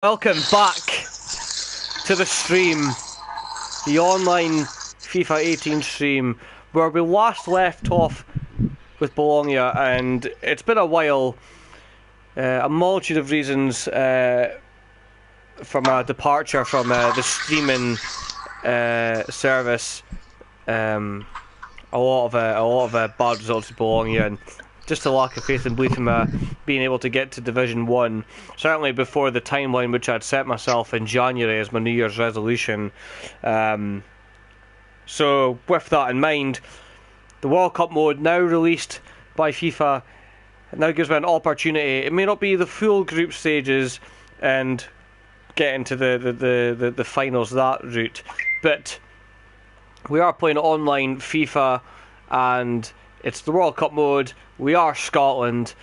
Welcome back to the stream, the online FIFA 18 stream, where we last left off with Bologna, and it's been a while. A multitude of reasons from our departure from the streaming service. A lot of bad results with Bologna, and just a lack of faith and belief in being able to get to Division 1, certainly before the timeline which I'd set myself in January as my New Year's resolution. So with that in mind, the World Cup mode, now released by FIFA, now gives me an opportunity. It may not be the full group stages and get into the finals that route, but we are playing online FIFA, and it's the World Cup mode. We are Scotland.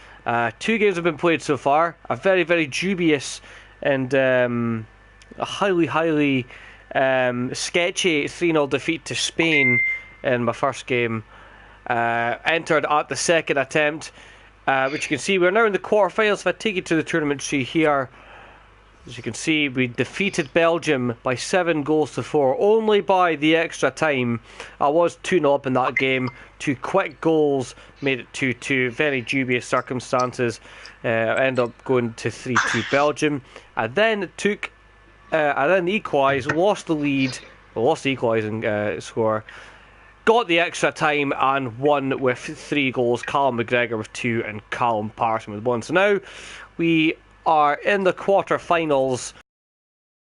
2 games have been played so far. A very, very dubious and a highly sketchy 3-0 defeat to Spain in my first game. Entered at the second attempt, which you can see we're now in the quarterfinals. If I take you to the tournament tree here, as you can see, we defeated Belgium by 7-4, only by the extra time. I was 2-0 up in that game. 2 quick goals made it 2-2. Very dubious circumstances. End up going to 3-2 Belgium. I then equalised, lost the lead, lost the equalising score. Got the extra time and won with 3 goals. Callum McGregor with 2 and Callum Parsons with 1. So now we are in the quarter-finals,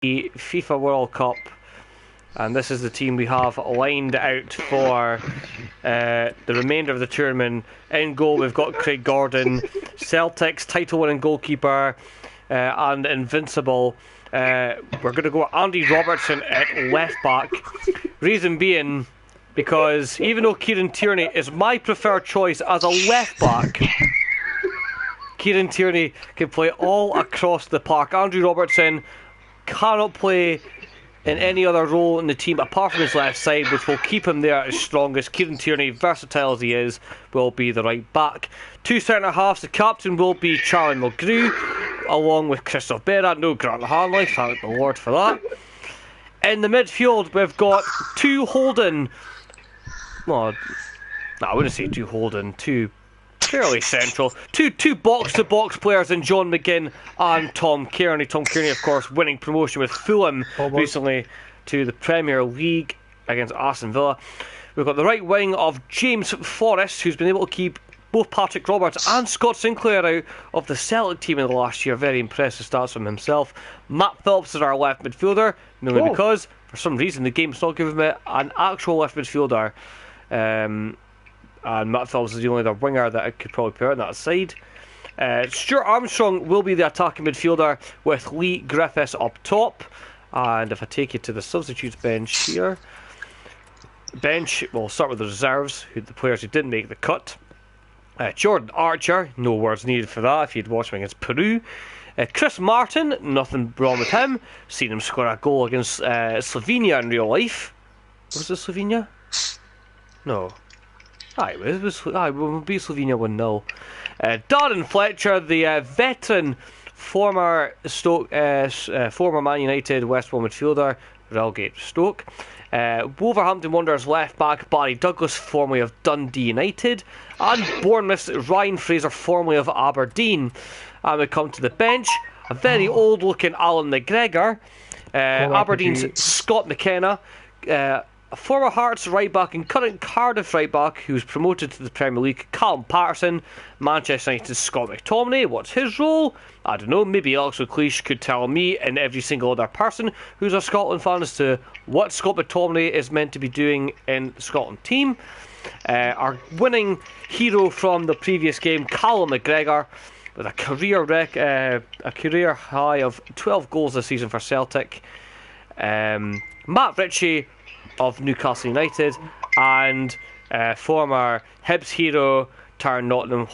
the FIFA World Cup, and this is the team we have lined out for the remainder of the tournament. In goal we've got Craig Gordon, Celtic's title-winning goalkeeper and invincible. We're going to go Andy Robertson at left-back. Reason being, because even though Kieran Tierney is my preferred choice as a left-back, Kieran Tierney can play all across the park. Andrew Robertson cannot play in any other role in the team apart from his left side, which will keep him there at his strongest. Kieran Tierney, versatile as he is, will be the right back. 2 centre halves. The captain will be Charlie Mulgrew, along with Christophe Berra. No Grant Hanley, thank the Lord for that. In the midfield, we've got 2 holding. Well, no, I wouldn't say 2 holding. 2 fairly central. Two box-to-box players in John McGinn and Tom Kearney. Tom Kearney, of course, winning promotion with Fulham recently to the Premier League against Aston Villa. We've got the right wing of James Forrest, who's been able to keep both Patrick Roberts and Scott Sinclair out of the Celtic team in the last year. Very impressive stats from himself. Matt Phillips is our left midfielder, mainly because, for some reason, the game's not giving me an actual left midfielder. And Matt Phillips is the only other winger that I could probably put on that side. Stuart Armstrong will be the attacking midfielder with Lee Griffiths up top. And if I take you to the substitutes bench here, bench, we'll start with the reserves, the players who didn't make the cut. Jordan Archer, no words needed for that if you'd watched him against Peru. Chris Martin, nothing wrong with him. Seen him score a goal against Slovenia in real life. Was it Slovenia? No. It will be Slovenia 1-0. Darren Fletcher, the veteran former Man United West Brom midfielder, relegate Stoke. Wolverhampton Wanderers left back Barry Douglas, formerly of Dundee United, and Bournemouth's Ryan Fraser, formerly of Aberdeen. And we come to the bench, a very old looking Alan McGregor, Aberdeen's Scott McKenna, a former Hearts right back and current Cardiff right back who's promoted to the Premier League, Callum Patterson. Manchester United's Scott McTominay. What's his role? I don't know. Maybe Alex McLeish could tell me and every single other person who's a Scotland fan as to what Scott McTominay is meant to be doing in the Scotland team. Our winning hero from the previous game, Callum McGregor, with a career high of 12 goals this season for Celtic. Matt Ritchie of Newcastle United, and former Hibs hero turned Nottingham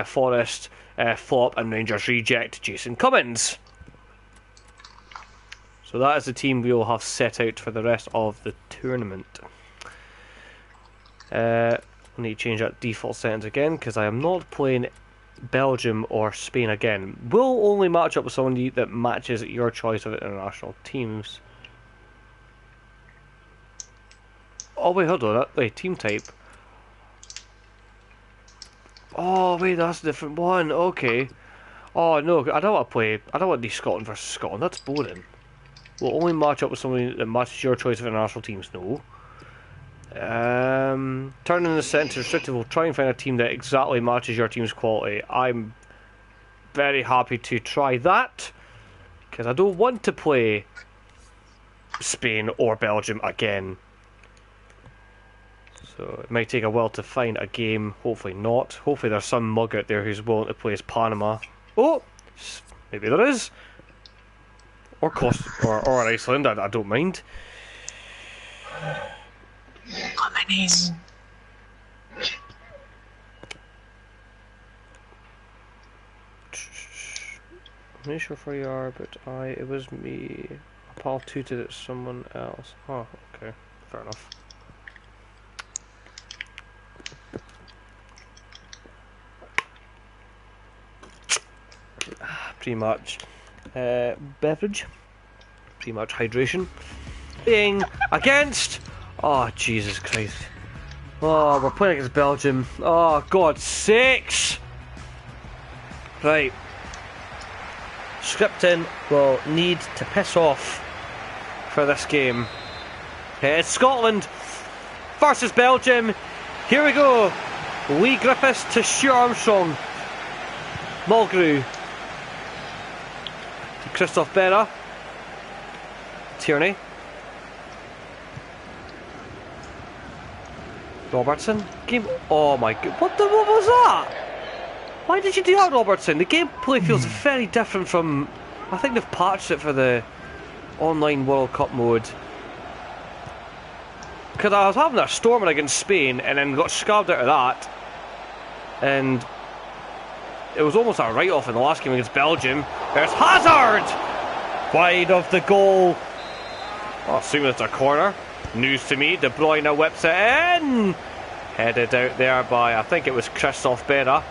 Forest flop and Rangers reject Jason Cummins. So that is the team we will have set out for the rest of the tournament. I need to change that default settings again because I am not playing Belgium or Spain again. Will only match up with someone that matches your choice of international teams. Oh wait, hold on. Wait, team type. Oh wait, that's a different one. Okay. Oh no, I don't want to play. I don't want to do Scotland versus Scotland. That's boring. Will only match up with someone that matches your choice of international teams. No. Turn in the centre restricted. We'll try and find a team that exactly matches your team's quality. I'm very happy to try that because I don't want to play Spain or Belgium again. So it might take a while to find a game. Hopefully not. Hopefully there's some mug out there who's willing to play as Panama. Oh, maybe there is. Or or Iceland. I don't mind. On my knees. I'm not sure where you are, but it was me. Pal tooted at someone else. Oh, okay. Fair enough. Pretty much. Beverage. Pretty much hydration. Being against. Oh, Jesus Christ. Oh, we're playing against Belgium. Oh, God's sakes. Right. Scripting will need to piss off for this game. It's Scotland versus Belgium. Here we go. Leigh Griffiths to Stuart Armstrong. Mulgrew. To Christophe Berra. Tierney. Robertson. Game. Oh my god. What was that? Why did you do that, Robertson? The gameplay feels very different from. I think they've patched it for the online World Cup mode. Because I was having a stormer against Spain and then got scabbed out of that. And it was almost a write-off in the last game against Belgium. There's Hazard! Wide of the goal. Oh, assuming it's a corner. News to me. De Bruyne whips it in. Headed out there by, I think it was Christophe Berra.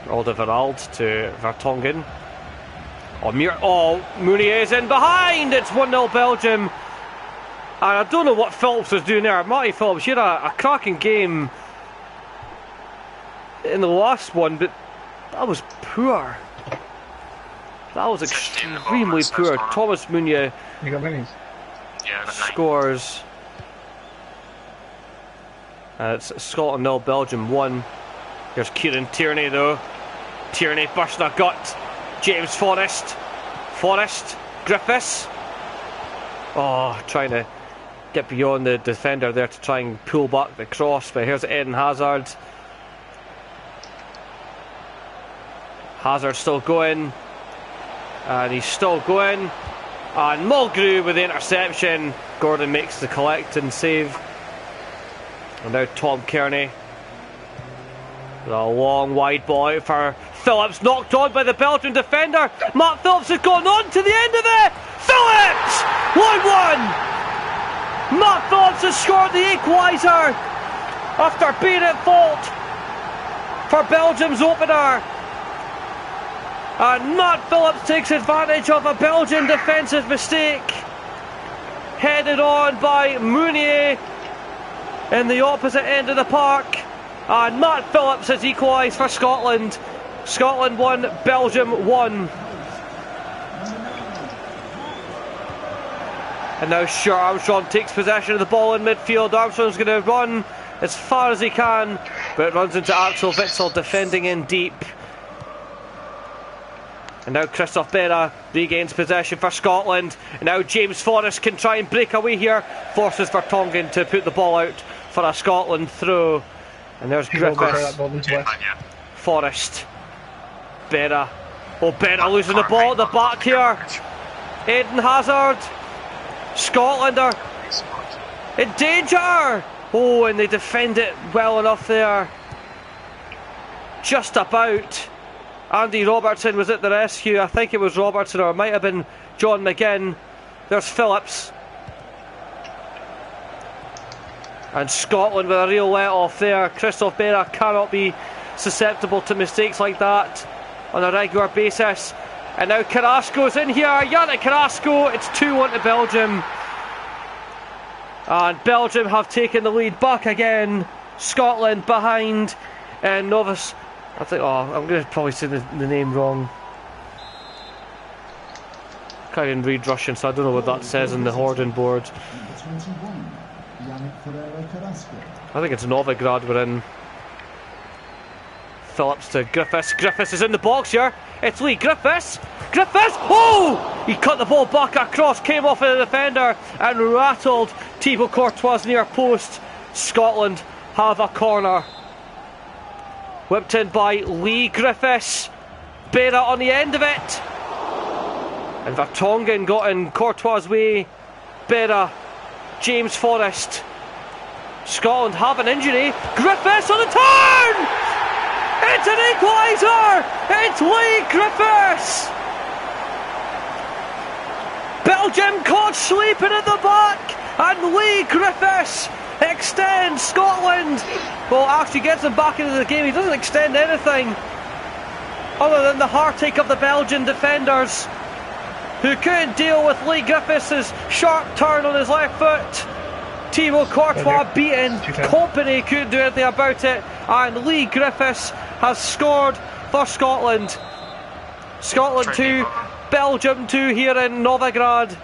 Alderweireld to Vertonghen. Oh, Meunier's in behind. It's 1-0 Belgium. And I don't know what Phillips was doing there. Matty Phillips, he had a cracking game in the last one, but that was poor. That was extremely poor. Thomas Meunier scores. It's Scotland 0, Belgium 1. Here's Kieran Tierney though. Tierney bursting a gut. James Forrest. Griffiths. Oh, trying to get beyond the defender there to try and pull back the cross. But here's Eden Hazard. Hazard still going. And he's still going. And Mulgrew with the interception. Gordon makes the collect and save. And now Tom Kearney. A long wide ball out for Phillips, knocked on by the Belgian defender. Matt Phillips has gone on to the end of it. Phillips! 1-1! Matt Phillips has scored the equaliser after being at fault for Belgium's opener. And Matt Phillips takes advantage of a Belgian defensive mistake. Headed on by Meunier in the opposite end of the park. And Matt Phillips has equalised for Scotland. Scotland 1, Belgium 1. And now Stuart Armstrong takes possession of the ball in midfield. Armstrong's going to run as far as he can, but runs into Axel Witsel defending in deep. And now Christophe Berra regains possession for Scotland. And now James Forrest can try and break away here. Forces Vertonghen to put the ball out for a Scotland throw. And there's Griffiths. Forrest. Berra. Oh, Berra losing the ball at the back here. Eden Hazard. Scotland are in danger. Oh, and they defend it well enough there. Just about. Andy Robertson was at the rescue. I think it was Robertson, or it might have been John McGinn. There's Phillips. And Scotland with a real let off there. Christophe Berra cannot be susceptible to mistakes like that on a regular basis. And now Carrasco's in here. Yannick Carrasco. It's 2-1 to Belgium. And Belgium have taken the lead back again. Scotland behind. And Novus. I think. Oh, I'm going to probably say the name wrong. Can't even read Russian, so I don't know what that says on the Horden board. I think it's Novigrad we're in. Phillips to Griffiths. Griffiths is in the box here. It's Lee Griffiths. Griffiths! Oh! He cut the ball back across, came off of the defender and rattled Thibaut Courtois near post. Scotland have a corner. Whipped in by Lee Griffiths. Bera on the end of it. And Vertonghen got in Courtois' way. Bera. James Forrest. Scotland have an injury. Griffiths on the turn! It's an equaliser! It's Lee Griffiths! Belgium caught sleeping at the back, and Lee Griffiths extends Scotland. Well, actually gets him back into the game. He doesn't extend anything other than the heartache of the Belgian defenders, who couldn't deal with Lee Griffiths' sharp turn on his left foot. Thibaut Courtois beaten. Kompany couldn't do anything about it, and Lee Griffiths has scored for Scotland. Scotland 2, Belgium 2 here in Novigrad.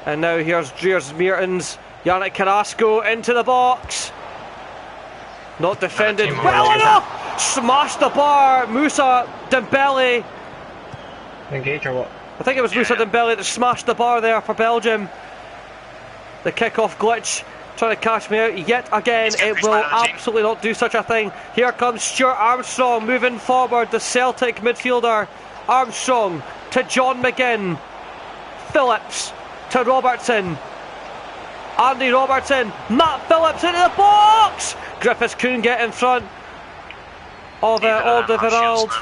And now here's Dries Mertens. Yannick Carrasco into the box. Not defended well enough. Smashed the bar. Moussa Dembele. Engage or what? I think it was Moussa Dembele that smashed the bar there for Belgium. The kick-off glitch trying to catch me out yet again. It will absolutely not do such a thing. Here comes Stuart Armstrong moving forward, the Celtic midfielder. Armstrong to John McGinn. Phillips to Robertson. Andy Robertson. Matt Phillips into the box. Griffiths couldn't get in front of Alderweireld.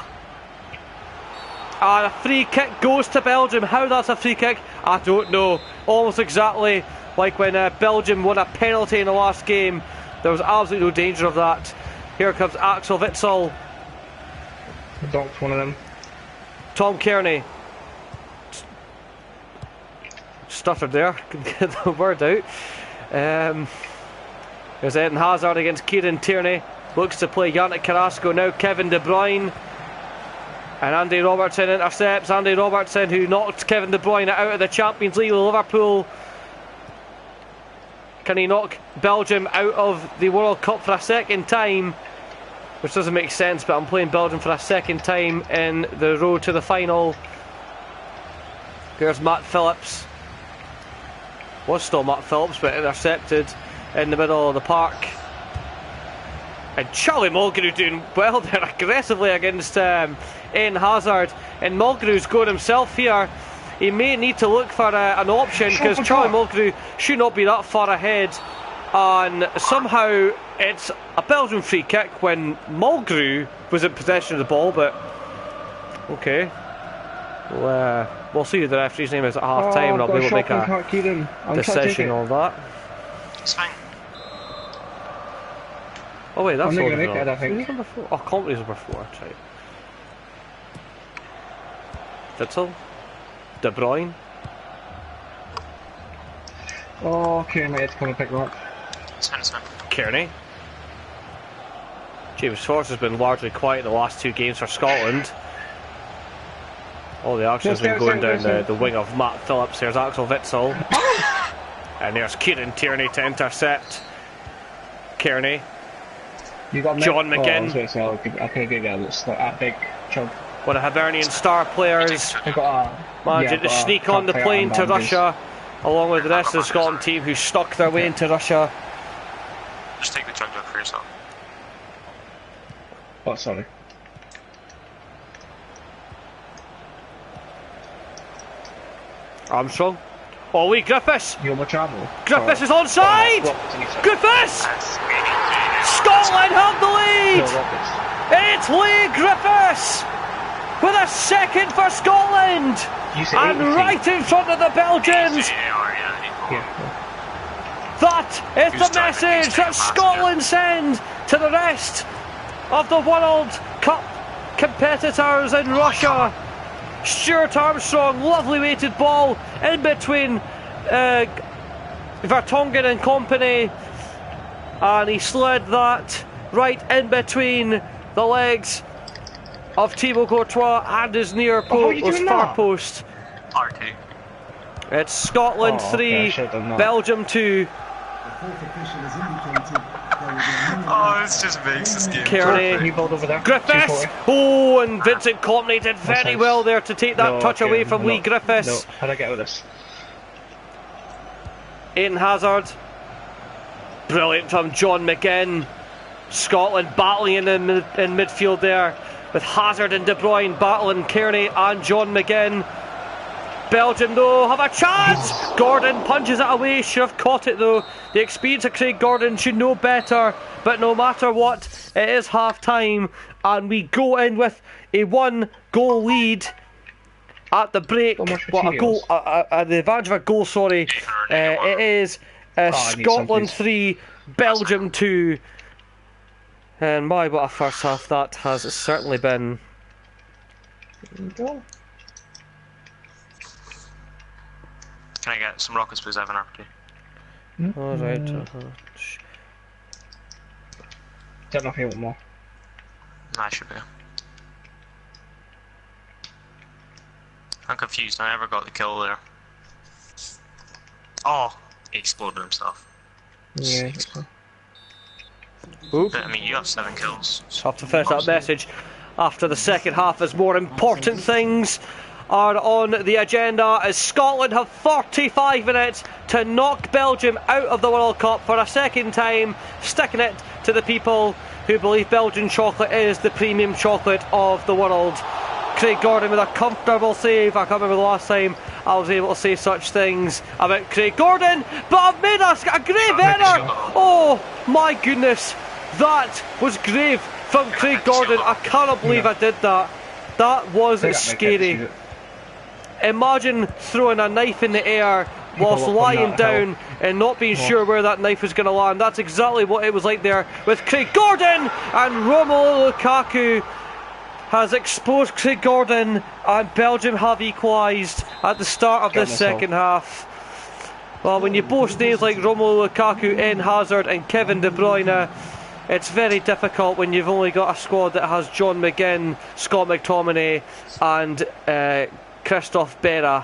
And a free kick goes to Belgium. How that's a free kick, I don't know. Almost exactly like when Belgium won a penalty in the last game. There was absolutely no danger of that. Here comes Axel Witsel. Donked one of them. Tom Kearney. Stuttered there, couldn't get the word out. There's Eden Hazard against Kieran Tierney. Looks to play Yannick Carrasco now. Kevin De Bruyne. And Andy Robertson intercepts. Andy Robertson, who knocked Kevin De Bruyne out of the Champions League with Liverpool. Can he knock Belgium out of the World Cup for a second time? Which doesn't make sense, but I'm playing Belgium for a second time in the road to the final. Here's Matt Phillips. Was still Matt Phillips, but intercepted in the middle of the park. And Charlie Mulgrew doing well there aggressively against Eden Hazard. And Mulgrew's going himself here. He may need to look for an option, because Charlie Mulgrew should not be that far ahead. And somehow it's a Belgian free kick when Mulgrew was in possession of the ball, but okay. We'll see who the referee's name is at half time, and I'll be able to make a decision on that. It's fine. Oh wait, that's all. I think. Oh, Kompany's number 4, right. Witsel. De Bruyne. Oh, Kearney had to come and pick him up. It's fine. Kearney. James Forrest has been largely quiet the last 2 games for Scotland. All the action has been going down the wing of Matt Phillips. There's Axel Witsel. And there's Kieran Tierney to intercept. Kearney. You got John McGinn. I could give you a big chunk. One of Hibernian star players. Managing to sneak on the plane to Russia, along with the rest of the Scotland team who stuck their way into Russia. Just take the chunk for yourself. Oh, sorry. Armstrong. Oh, Lee Griffiths. You're my travel. Griffiths is onside. Griffiths. Scotland have the lead. It's Lee Griffiths with a second for Scotland, and right in front of the Belgians. That is Who's the driving? message Who's that taking Scotland send to the rest of the World Cup competitors in Russia. Stuart Armstrong, lovely weighted ball in between Vertonghen and company, and he slid that right in between the legs of Thibaut Courtois and his near how are you post, doing far that? post. R2. It's Scotland Oh, okay, I 3, should've done that. Belgium 2. Oh, this just makes this game Kearney. Can you build over there? Griffiths! 240. Oh, and Vincent Kompany did very nice. well there to take that No, touch okay, away from no, Lee Griffiths. No, how do I get out of this? Eden Hazard. Brilliant from John McGinn. Scotland battling in midfield there, with Hazard and De Bruyne battling Kearney and John McGinn. Belgium though have a chance. Gordon punches it away. Should have caught it though. The experience of Craig Gordon should know better. But no matter what, it is half time, and we go in with a 1-goal lead at the break. So much Well, a goal, materials. the advantage of a goal. Sorry, it is I need some, Scotland please. 3, Belgium 2. And my, what a first half that has certainly been. There you go. Can I get some rockets, please? I have an R2. Alright. Don't know if you want more. Nah, I should be. I'm confused. I never got the kill there. Oh, he exploded himself. Yeah, that's fine. Oop. But, I mean, you have 7 kills. Have to finish that message after the second half, as more important things are on the agenda, as Scotland have 45 minutes to knock Belgium out of the World Cup for a second time, sticking it to the people who believe Belgian chocolate is the premium chocolate of the world. Craig Gordon with a comfortable save. I can't remember the last time I was able to say such things about Craig Gordon, but I've made a grave error. Oh my goodness, that was grave from Craig Gordon. I cannot believe I did that. That was scary. Imagine throwing a knife in the air whilst lying down and not being sure where that knife was going to land. That's exactly what it was like there with Craig Gordon, and Romelu Lukaku has exposed Craig Gordon, and Belgium have equalised at the start of this second half. Well, when you boast names like Romelu Lukaku, Eden Hazard and Kevin De Bruyne, it's very difficult when you've only got a squad that has John McGinn, Scott McTominay and Christophe Berra.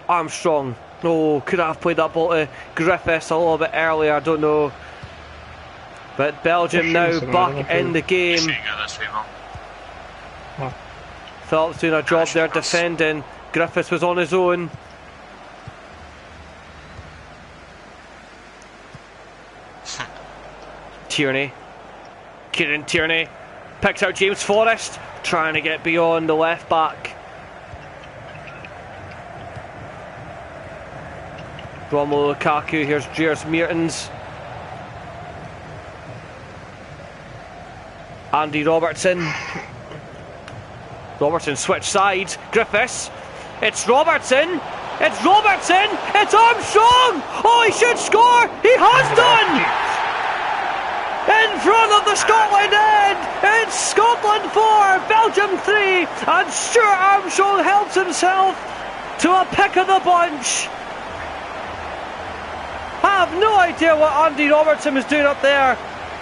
Armstrong. Oh, could I have played that ball to Griffiths a little bit earlier? I don't know. But Belgium now back in the game. Phillips doing a job there defending. Griffiths was on his own. Tierney. Kieran Tierney picks out James Forrest, trying to get beyond the left back. Romelu Lukaku, here's Jairus Mertens. Andy Robertson. Robertson switched sides. Griffiths. It's Robertson. It's Robertson. It's Armstrong. Oh, he should score. He has done. In front of the Scotland end. It's Scotland 4, Belgium 3, and Stuart Armstrong helps himself to a pick of the bunch. I have no idea what Andy Robertson was doing up there,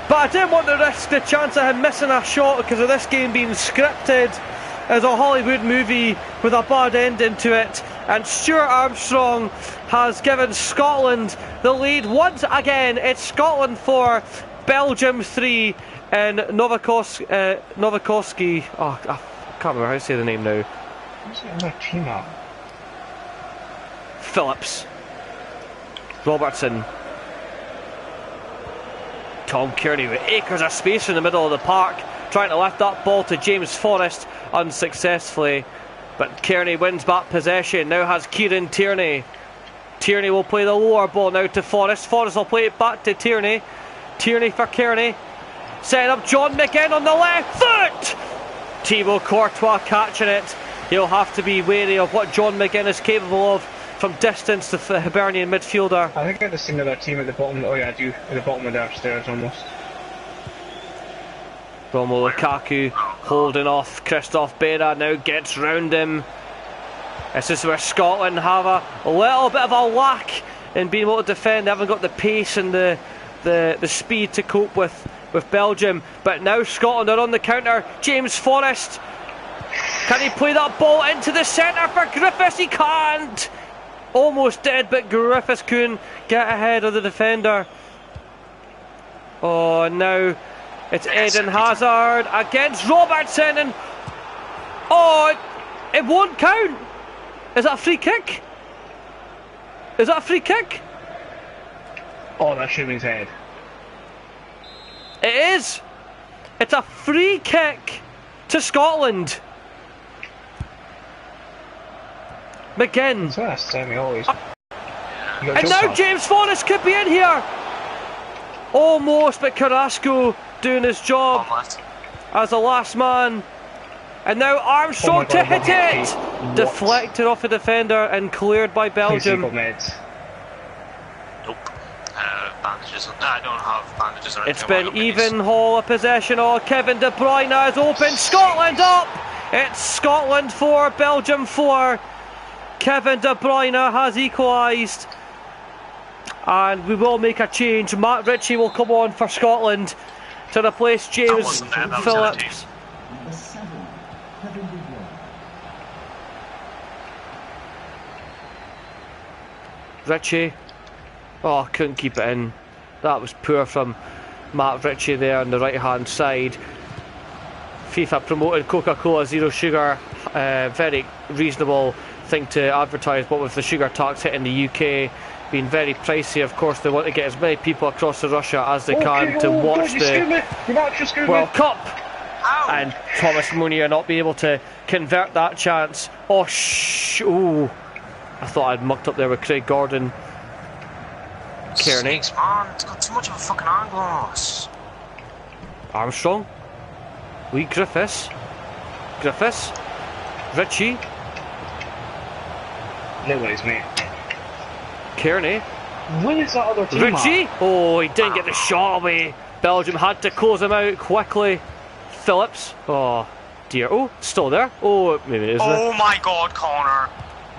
but I didn't want to risk the chance of him missing a shot because of this game being scripted as a Hollywood movie with a bad ending to it. And Stuart Armstrong has given Scotland the lead once again. It's Scotland 4, Belgium 3 in Novakovsky. Oh, I can't remember how to say the name now. What's the other team at? Phillips. Robertson. Tom Kearney with acres of space in the middle of the park, trying to lift that ball to James Forrest unsuccessfully. But Kearney wins back possession. Now has Kieran Tierney. Tierney will play the lower ball now to Forrest. Forrest will play it back to Tierney. Tierney for Kearney. Setting up John McGinn on the left foot. Thibaut Courtois catching it. He'll have to be wary of what John McGinn is capable of. from distance, the Hibernian midfielder. I think I just seen another team at the bottom. Oh yeah, I do. At the bottom of their stairs almost. Romelu Lukaku holding off Christophe Berra, now gets round him. This is where Scotland have a little bit of a lack in being able to defend. They haven't got the pace and the speed to cope with Belgium. But now Scotland are on the counter. James Forrest, can he play that ball into the centre for Griffiths? He can't. Almost dead, but Griffiths couldn't get ahead of the defender. Oh, now it's Eden Hazard against Robertson, and oh, it won't count. Is that a free kick? Is that a free kick? Oh, that should be his head. It is. It's a free kick to Scotland. McGinn. So that's Sammy always. And now James Forrest could be in here. Almost, but Carrasco doing his job as the last man. And now Armstrong to hit it. Deflected off the defender and cleared by Belgium. Nope. Bandages. I don't have bandages or anything. It's been even haul of possession. Oh, Kevin De Bruyne has opened Scotland up. It's Scotland 4, Belgium 4. Kevin De Bruyne has equalised. And we will make a change. Matt Ritchie will come on for Scotland to replace James Phillips. Ritchie. Oh, couldn't keep it in. That was poor from Matt Ritchie there on the right hand side. FIFA promoted Coca-Cola Zero Sugar. Very reasonable thing to advertise, but with the sugar tax hitting the UK being very pricey, of course they want to get as many people across to Russia as they can to watch the World Cup. Ow. And Thomas Munier not be able to convert that chance. Oh, ooh. I thought I'd mucked up there with Craig Gordon. Kearney. Snakes, man. It's got too much of a fucking eyeglass. Armstrong. Lee Griffiths. Ritchie. Nobody's mate. Kearney. When is that other team? Ritchie. Oh, he didn't get the shot away. Belgium had to close him out quickly. Phillips. Oh dear. Oh, still there. Oh, maybe it isn't. Oh my god, Connor.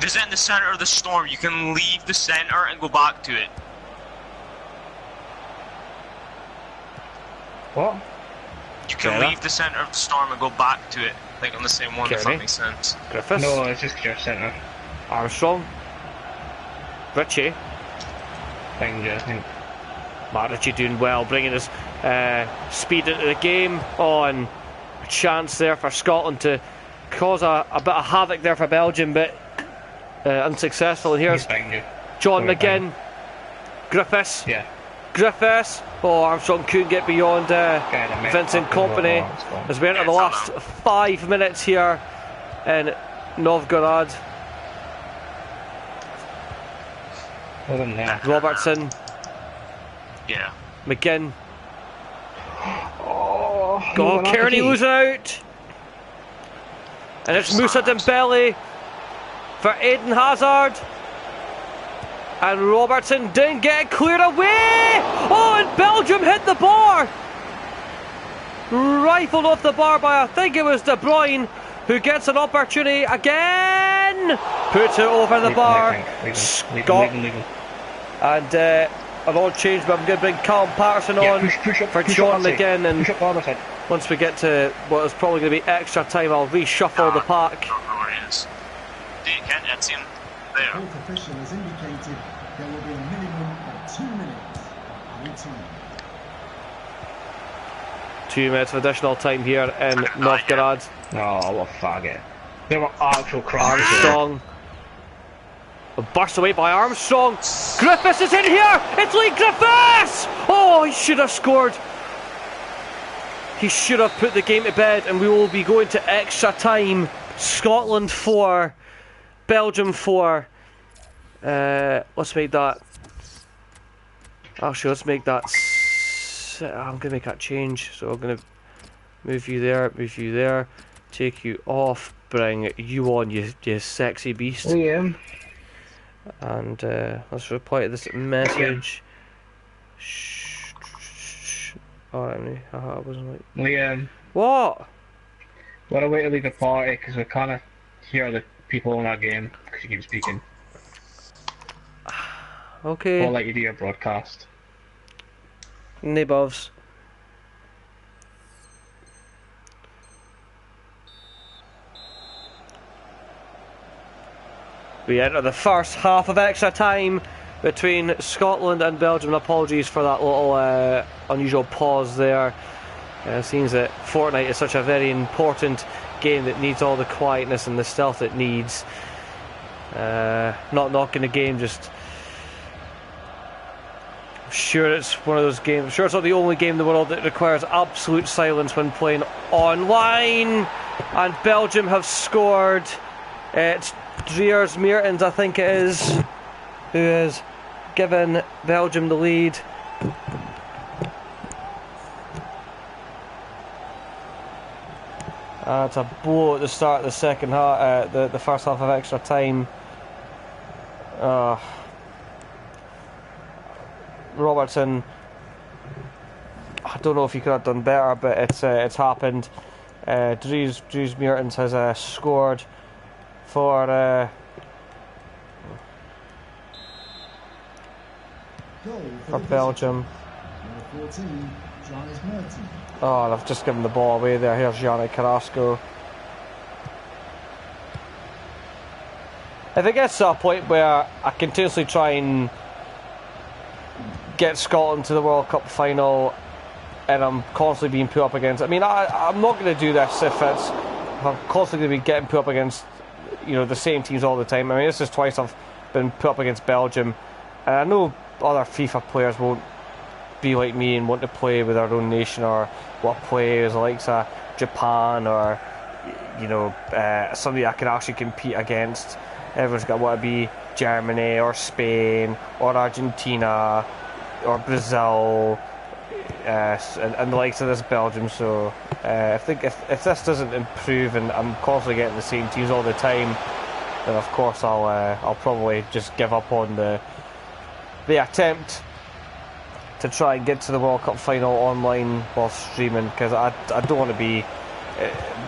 This is in the centre of the storm. You can leave the centre and go back to it. What? You can leave the centre of the storm and go back to it. Like on the same one, if that makes sense. Griffiths. No, it's just your centre. Armstrong. Ritchie. Danger, I think. Matt Ritchie doing well, bringing his speed into the game. Oh, and a chance there for Scotland to cause a bit of havoc there for Belgium, but unsuccessful. And here's John McGinn. Griffiths. Yeah. Griffiths. Oh, Armstrong couldn't get beyond Vincent Kompany as we enter the last 5 minutes here in Novgorod. Robertson. Yeah. McGinn. Oh, Kearney losing out. And it's Moussa Dembele for Eden Hazard. And Robertson didn't get it cleared away. Oh, and Belgium hit the bar. Rifled off the bar by, I think it was De Bruyne, who gets an opportunity again. Puts it over the bar. And an odd change, but I'm going to bring Callum Patterson on for John McGinn. And once we get to what is probably going to be extra time, I'll reshuffle the pack. The fourth official has indicated there will be a minimum of 2 minutes of time. 2 minutes of additional time here in Novgorod. Oh, what a faggot. There were actual crowds. Armstrong. Burst away by Armstrong. Griffiths is in here. It's Lee Griffiths. Oh, he should have scored. He should have put the game to bed, and we will be going to extra time. Scotland 4, Belgium 4. Let's make that. Actually, let's make that. I'm gonna make that change. So I'm gonna move you there, take you off, bring you on, you sexy beast. And let's reply to this message. Oh, I wasn't like. Liam, What? what a way to leave a party, because we can't hear the people in our game, because you keep speaking. Okay. Or like you do your broadcast. Nibovs. We enter the first half of extra time between Scotland and Belgium. Apologies for that little unusual pause there. It seems that Fortnite is such a very important game that needs all the quietness and the stealth it needs. Not knocking the game, just sure it's one of those games. Sure, it's not the only game in the world that requires absolute silence when playing online. And Belgium have scored. It's Dries Mertens, I think it is, who has given Belgium the lead. It's a blow at the start of the second half, the first half of extra time. Robertson, I don't know if he could have done better, but it's happened. Dries Mertens has scored for Belgium. Number 14, Dries Mertens. Oh, and I've just given the ball away there. Here's Yannick Carrasco. If it gets to a point where I continuously try and get Scotland to the World Cup final and I'm constantly being put up against, I mean, I'm not going to do this if I'm constantly going to be getting put up against, you know, the same teams all the time. I mean, this is twice I've been put up against Belgium, and I know other FIFA players won't be like me and want to play with our own nation or what play as the likes of Japan or, you know, somebody I can actually compete against. Everyone's got to want to be Germany or Spain or Argentina or Brazil, and the likes of this Belgium. So I think if this doesn't improve and I'm constantly getting the same teams all the time, then of course I'll probably just give up on the attempt to try and get to the World Cup final online while streaming, because I don't want to be.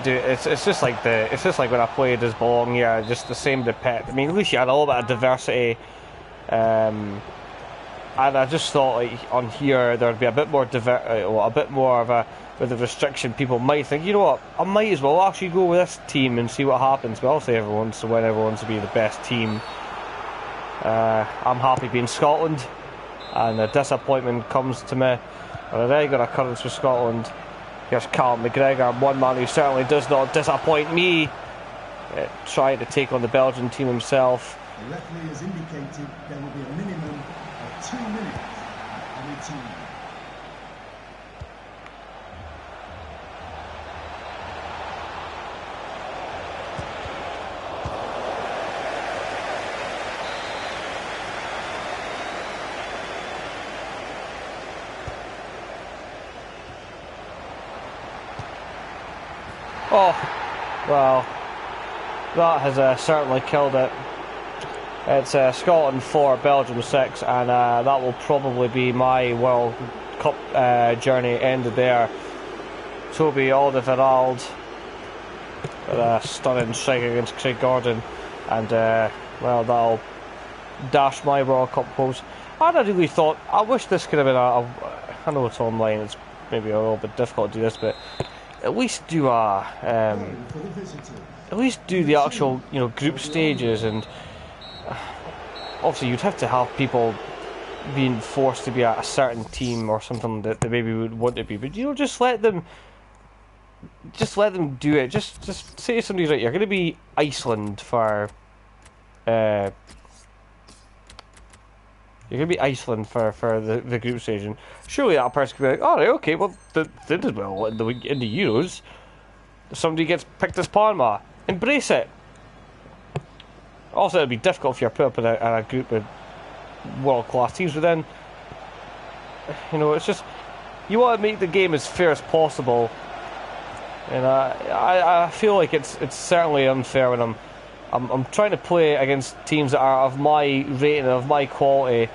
It's just like when I played as Bologna, just the same to Pep. I mean, at least you had a little bit of diversity, and I just thought like on here there'd be a bit more a bit more of a with the restriction. People might think, you know what, I might as well actually go with this team and see what happens. But obviously everyone wants to win, everyone wants to be the best team. I'm happy being Scotland, and the disappointment comes to me on a regular occurrence for Scotland. Here's Callum McGregor, one man who certainly does not disappoint me, trying to take on the Belgian team himself. The referee has indicated there will be a minimum of 2 minutes at any time. Oh, well, that has certainly killed it. It's Scotland 4, Belgium 6, and that will probably be my World Cup journey ended there. Toby Alderweireld with a stunning strike against Craig Gordon, and well, that'll dash my World Cup hopes. I really thought, I wish this could have been I know it's online, it's maybe a little bit difficult to do this, but at least do at least do the actual, you know, group stages, and obviously you'd have to have people being forced to be at a certain team or something that they maybe would want to be, but you know, just let them do it. Just say to somebody, right, you're going to be Iceland for you're going to be Iceland for the group stage, and surely that person could be like, oh, right, okay, well, they did well in the Euros. Somebody gets picked as Parma. Embrace it. Also, it'd be difficult if you're put up in a group with world-class teams, but then, you know, it's just, you want to make the game as fair as possible, and I feel like it's certainly unfair when I'm I'm trying to play against teams that are of my rating, of my quality.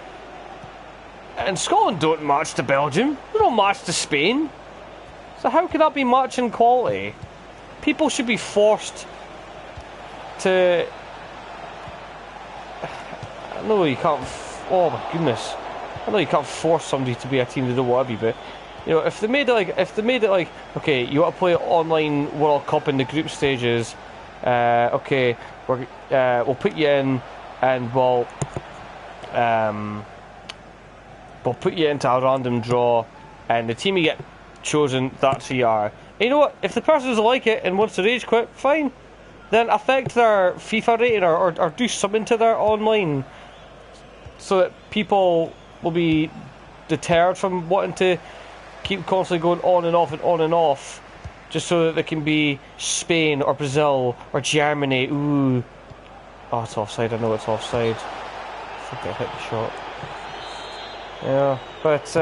And Scotland don't match to Belgium. They don't match to Spain. So how could that be matching quality? People should be forced to... I know you can't... Oh my goodness. I know you can't force somebody to be a team they don't want to be, but... You know, if they made it like, okay, you want to play online World Cup in the group stages, okay, we'll put you in, and we'll put you into a random draw, and the team you get chosen, that's who you are. And you know what? If the person doesn't like it and wants to rage quit, fine. Then affect their FIFA rating or do something to their online, so that people will be deterred from wanting to keep constantly going on and off and on and off, just so that they can be Spain or Brazil or Germany. Ooh. Oh, it's offside. I know it's offside. I think I hit the shot. Yeah, but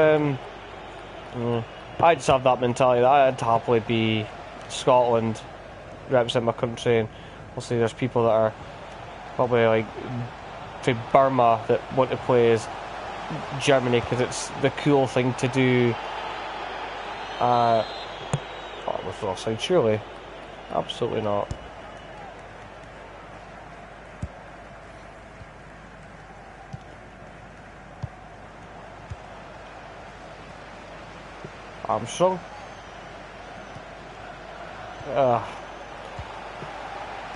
I just have that mentality that I'd happily be Scotland, represent my country, and obviously there's people that are probably like from Burma that want to play as Germany because it's the cool thing to do. Oh, it was offside, surely. Absolutely not. Armstrong.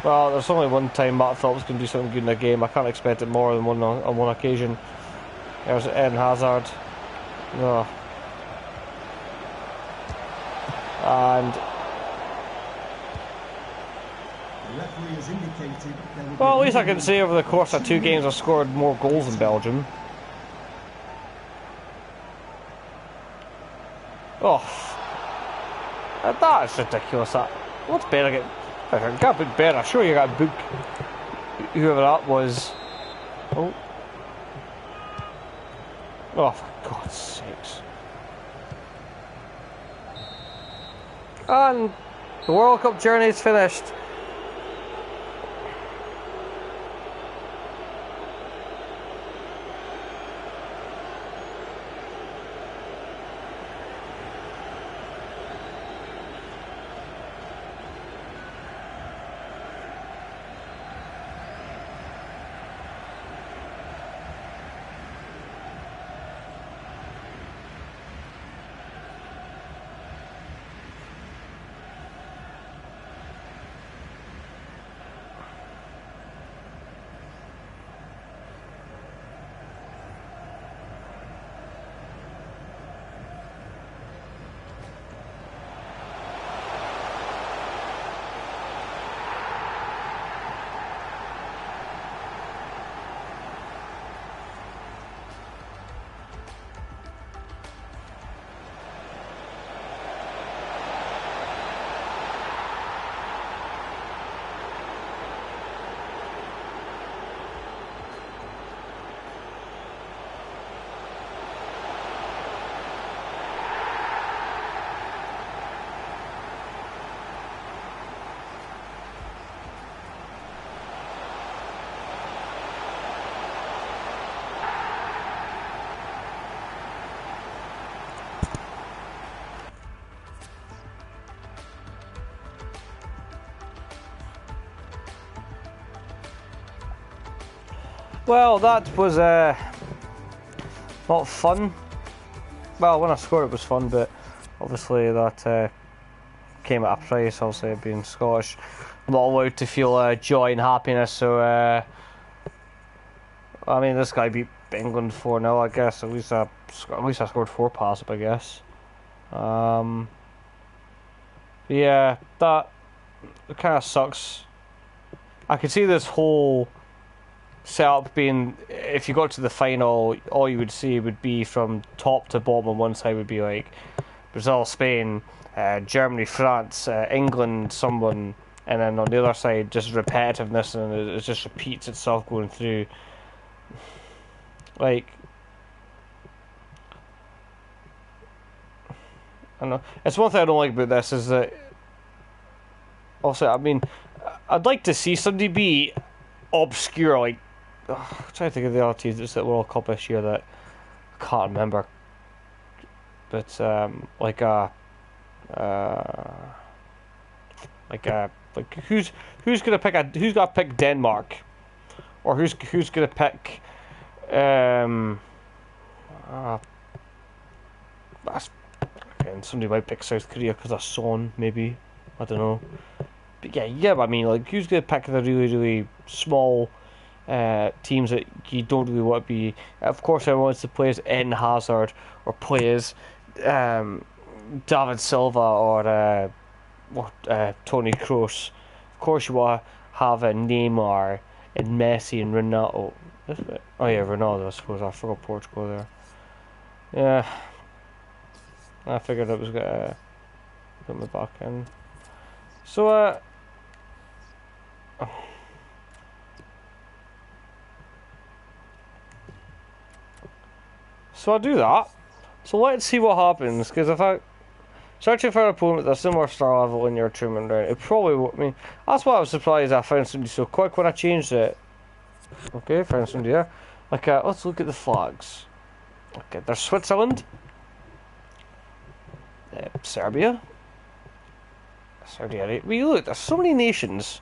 Well, there's only one time Matt Phillips can do something good in a game. I can't expect it more than on one occasion. There's Eden Hazard. Oh. And well, at least I can say over the course of 2 games I've scored more goals than Belgium. Oh, that is ridiculous. What's better? I got book better. I'm sure you got book whoever that was. Oh, for God's sakes! And the World Cup journey is finished. Well, that was not fun. Well, when I scored it was fun, but obviously that came at a price. Obviously, being Scottish, I'm not allowed to feel joy and happiness. So, I mean, this guy beat England 4-0. I guess at least I scored 4 passes up. I guess. Yeah, that kind of sucks. I could see this whole setup being, if you got to the final, all you would see would be from top to bottom. On one side would be like Brazil, Spain, Germany, France, England, someone, and then on the other side just repetitiveness, and it just repeats itself going through. Like, I don't know. It's one thing I don't like about this is that also, I mean, I'd like to see somebody be obscure, like I'm trying to think of the other teams that World Cup this year that I can't remember. But like who's gonna pick Denmark, or who's gonna pick that's again, somebody might pick South Korea because of Son, maybe, I don't know. But yeah, but I mean, like, who's gonna pick the really small teams that you don't really want to be? Of course, everyone wants to play as Eden Hazard or play as David Silva or Toni Kroos. Of course, you want to have Neymar and Messi and Ronaldo. Oh yeah, Ronaldo. I suppose I forgot Portugal there. Yeah, I figured it was gonna put me back in. So so I do that. So let's see what happens, because if I searching for an opponent with a similar star level in your tournament round, it probably won't. I mean, that's why I was surprised I found somebody so quick when I changed it. Okay, found somebody there. Like, let's look at the flags. Okay, there's Switzerland, Serbia, Saudi Arabia. We look, there's so many nations,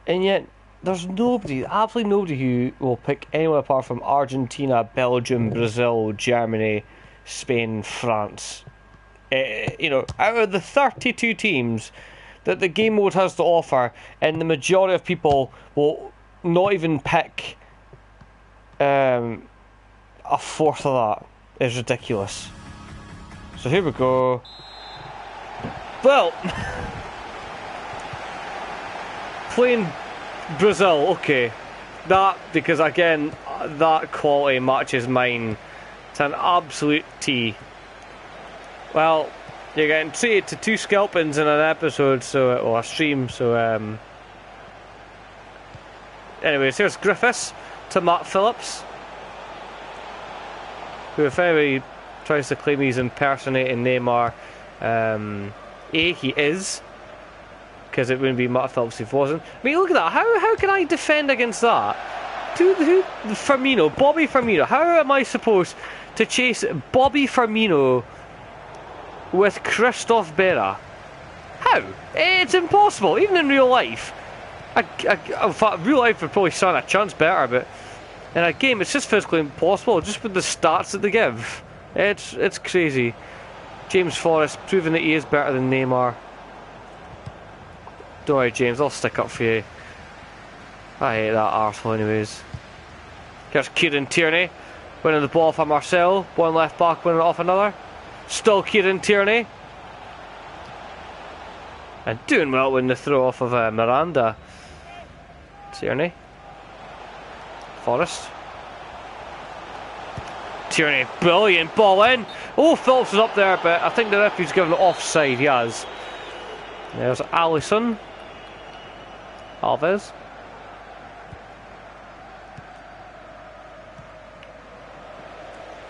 and yet there's nobody, absolutely nobody who will pick anyone apart from Argentina, Belgium, Brazil, Germany, Spain, France. You know, out of the 32 teams that the game mode has to offer, and the majority of people will not even pick a fourth of that, is ridiculous. So here we go. Well, playing Brazil, okay. That, because again, that quality matches mine. It's an absolute T. Well, you're getting treated to 2 scalpings in an episode, so, or a stream, so, anyways, here's Griffiths to Matt Phillips, who, if anybody tries to claim he's impersonating Neymar, he is, because it wouldn't be Matt Phillips if he wasn't. I mean, look at that. How can I defend against that? Firmino, Bobby Firmino. How am I supposed to chase Bobby Firmino with Christophe Berra? How? It's impossible, even in real life. In fact, real life would probably stand a chance better, but in a game, it's just physically impossible, just with the stats that they give. It's crazy. James Forrest proving that he is better than Neymar. Don't worry, James, I'll stick up for you. I hate that arsehole anyways. Here's Kieran Tierney winning the ball from Marcel. One left back winning it off another. Still Kieran Tierney. And doing well winning the throw off of Miranda. Tierney. Forrest. Tierney, brilliant ball in. Oh, Phillips was up there, but I think the referee's given it offside. He has. There's Alisson. Alves.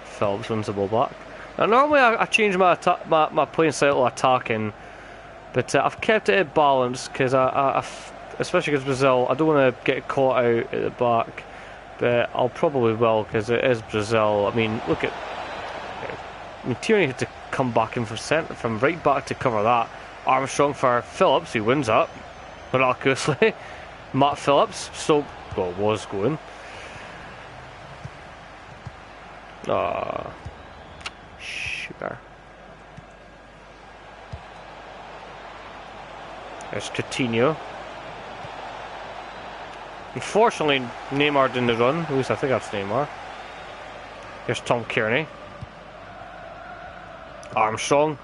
Phillips wins the ball back. Now, normally I change my playing style to attacking, but I've kept it at balance because especially against Brazil, I don't want to get caught out at the back, but I'll probably will because it is Brazil. I mean, look at. I mean, Tierney had to come back in from right back to cover that. Armstrong for Phillips, who wins up miraculously. Matt Phillips still was going. Sugar. There's Coutinho. Unfortunately, Neymar didn't run. At least I think that's Neymar. Here's Tom Kearney. Armstrong.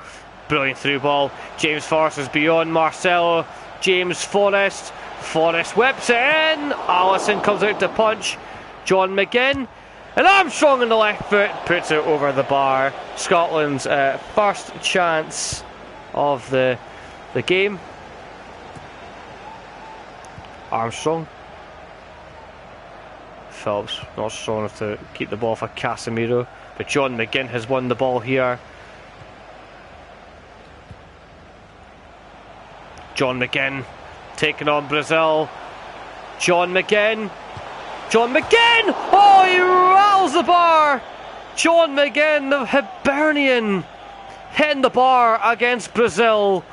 Brilliant through ball. James Forrest is beyond Marcelo. James Forrest. Forrest whips it in. Alisson comes out to punch. John McGinn. And Armstrong on the left foot puts it over the bar. Scotland's first chance of the game. Armstrong. Phillips not strong enough to keep the ball for Casemiro, but John McGinn has won the ball here. John McGinn taking on Brazil. John McGinn. John McGinn! Oh, he rattles the bar! John McGinn, the Hibernian, hitting the bar against Brazil.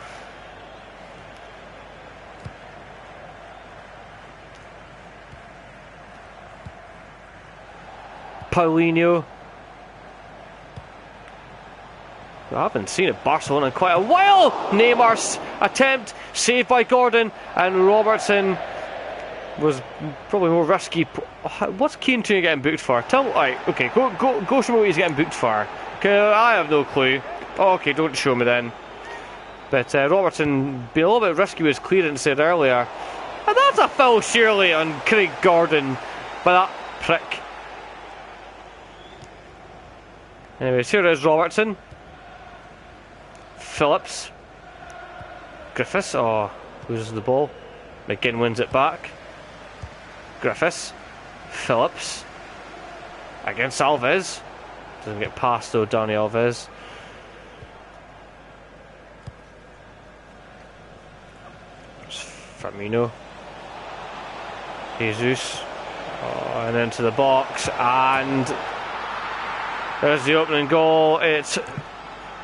Paulinho. I haven't seen it Barcelona in quite a while. Neymar's attempt, saved by Gordon, and Robertson was probably more risky. What's Keane Tierney getting booked for? Tell me. Right, okay, go show me what he's getting booked for. Okay, I have no clue. Oh, okay, don't show me then. But Robertson being a little bit risky with his clearance there earlier. And that's a foul surely on Craig Gordon by that prick. Anyways, here is Robertson. Phillips. Griffiths. Oh, loses the ball. McGinn wins it back. Griffiths. Phillips. Against Alves. Doesn't get past though, Dani Alves. Firmino. Jesus. Oh, and into the box. And there's the opening goal. It's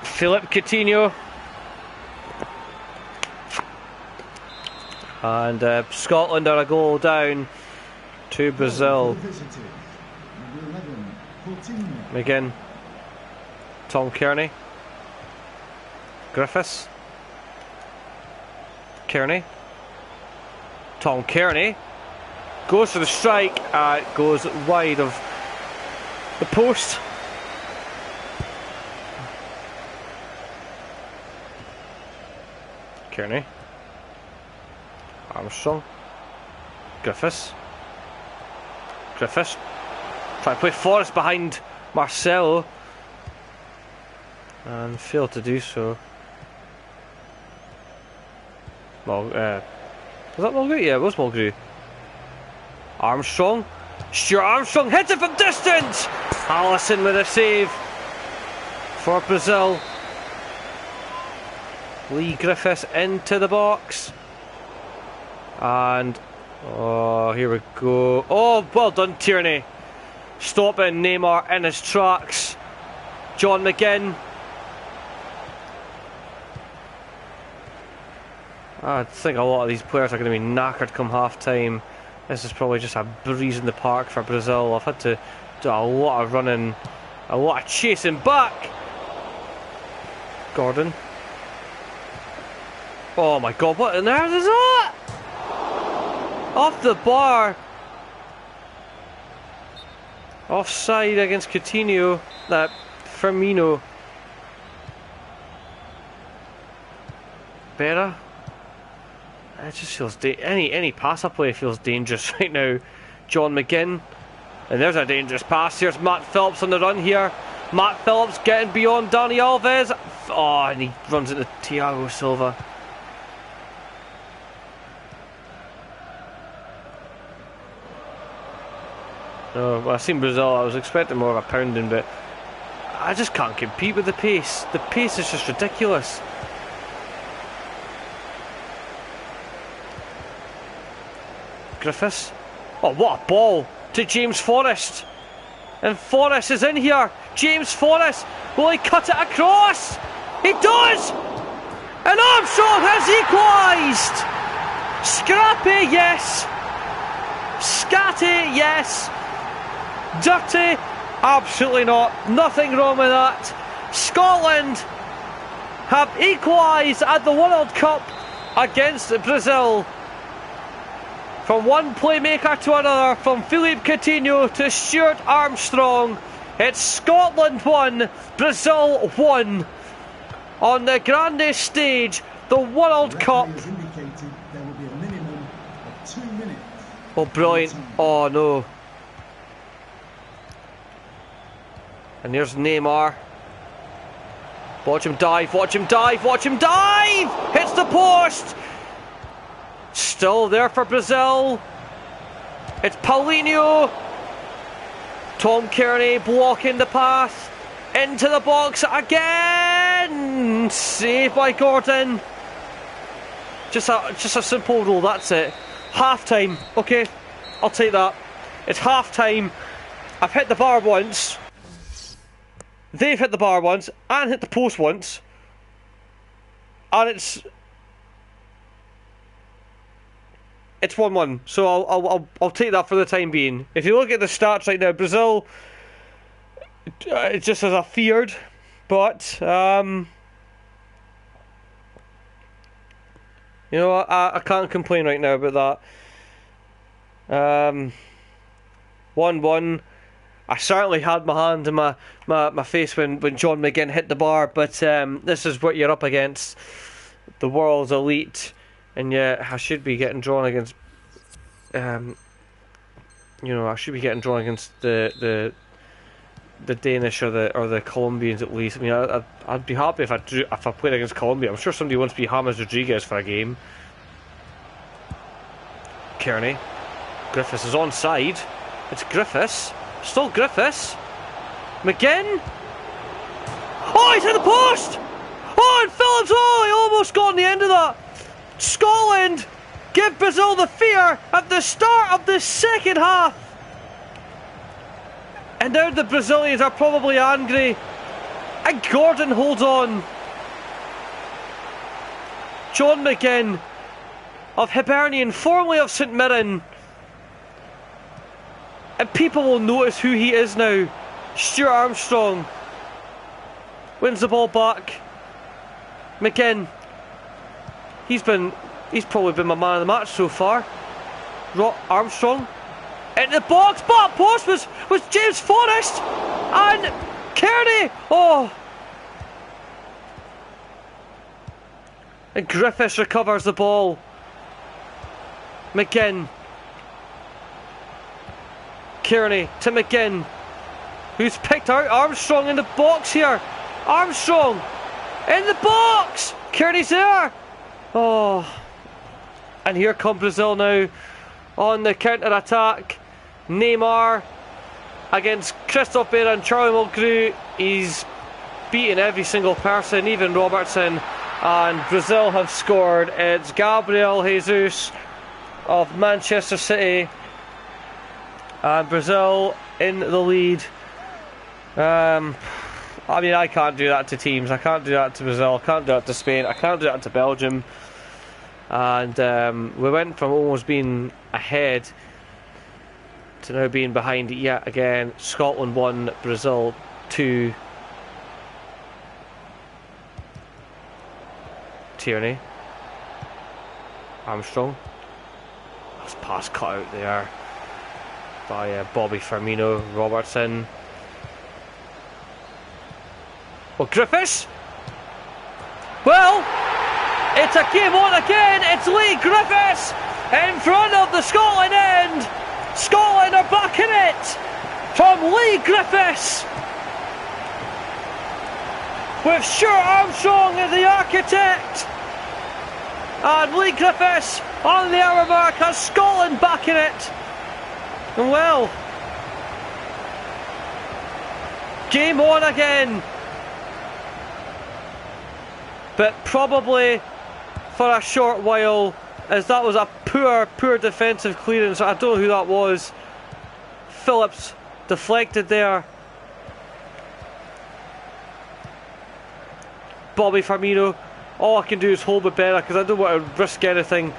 Philippe Coutinho. And Scotland are a goal down to Brazil. McGinn. Tom Kearney. Griffiths. Kearney. Tom Kearney. Goes for the strike. It goes wide of the post. Kearney. Armstrong. Griffiths. Griffiths. Try to play Forrest behind Marcelo. And failed to do so. Well, was that Mulgrew? Yeah, it was Mulgrew. Armstrong. Stuart Armstrong hits it from distance! Alisson with a save for Brazil. Lee Griffiths into the box. And oh, here we go. Oh, well done, Tierney. Stopping Neymar in his tracks. John McGinn. I think a lot of these players are going to be knackered come half time. This is probably just a breeze in the park for Brazil. I've had to do a lot of running, a lot of chasing back. Gordon. Oh my god, what on earth is that? Off the bar. Offside against Coutinho. That Firmino. Better. It just feels any pass I play feels dangerous right now. John McGinn. And there's a dangerous pass. Here's Matt Phillips on the run here. Matt Phillips getting beyond Dani Alves. Oh, and he runs into Thiago Silva. Oh, well, I've seen Brazil. I was expecting more of a pounding, but I just can't compete with the pace. The pace is just ridiculous. Griffiths. Oh, what a ball to James Forrest. And Forrest is in here. James Forrest. Will he cut it across? He does! And Armstrong has equalised! Scrappy, yes. Scatty, yes. Dirty? Absolutely not. Nothing wrong with that. Scotland have equalised at the World Cup against Brazil. From one playmaker to another, from Philippe Coutinho to Stuart Armstrong, it's Scotland 1, Brazil 1 on the grandest stage, the World Cup. Oh, brilliant. Oh, no. And here's Neymar. Watch him dive, watch him dive, watch him dive! Hits the post! Still there for Brazil. It's Paulinho. Tom Kearney blocking the path. Into the box again. Saved by Gordon. Just a simple rule, that's it. Half time, okay, I'll take that. It's half time. I've hit the bar once. They've hit the bar once and hit the post once. And it's 1-1. So I'll take that for the time being. If you look at the stats right now, Brazil, it's just as I feared, but you know what, I can't complain right now about that. 1-1. I certainly had my hand in my face when John McGinn hit the bar, but this is what you're up against. The world's elite, and yeah, I should be getting drawn against. I should be getting drawn against the Danish or the Colombians at least. I mean, I'd be happy if I played against Colombia. I'm sure somebody wants to be James Rodriguez for a game. Kearney. Griffiths is onside. It's Griffiths. Still Griffiths. McGinn. Oh, he's hit the post! Oh, and Phillips, he almost got on the end of that. Scotland give Brazil the fear at the start of the second half. And now the Brazilians are probably angry. And Gordon holds on. John McGinn of Hibernian, formerly of St Mirren. And people will notice who he is now. Stuart Armstrong wins the ball back. McGinn. He's probably been my man of the match so far. Armstrong. In the box, but post was James Forrest. And Kearney. Oh. And Griffiths recovers the ball. McGinn. Kearney to McGinn, who's picked out Armstrong in the box here. Armstrong in the box. Kearney's there. Oh, and here come Brazil now on the counter attack. Neymar against Christophe Berra and Charlie Mulgrew. He's beaten every single person, even Robertson, and Brazil have scored. It's Gabriel Jesus of Manchester City. And Brazil in the lead. I mean, I can't do that to teams. I can't do that to Brazil. I can't do that to Spain. I can't do that to Belgium. And we went from almost being ahead to now being behind yet again. Scotland 1, Brazil 2. Tierney. Armstrong. That's pass cut out there by Bobby Firmino. Robertson. Well, Griffiths. Well, it's a game on again. It's Leigh Griffiths in front of the Scotland end. Scotland are back in it from Leigh Griffiths, with Stuart Armstrong as the architect, and Leigh Griffiths on the hour mark has Scotland back in it. And well, game on again, but probably for a short while, as that was a poor defensive clearance. I don't know who that was. Phillips deflected there. Bobby Firmino. All I can do is hold it better because I don't want to risk anything.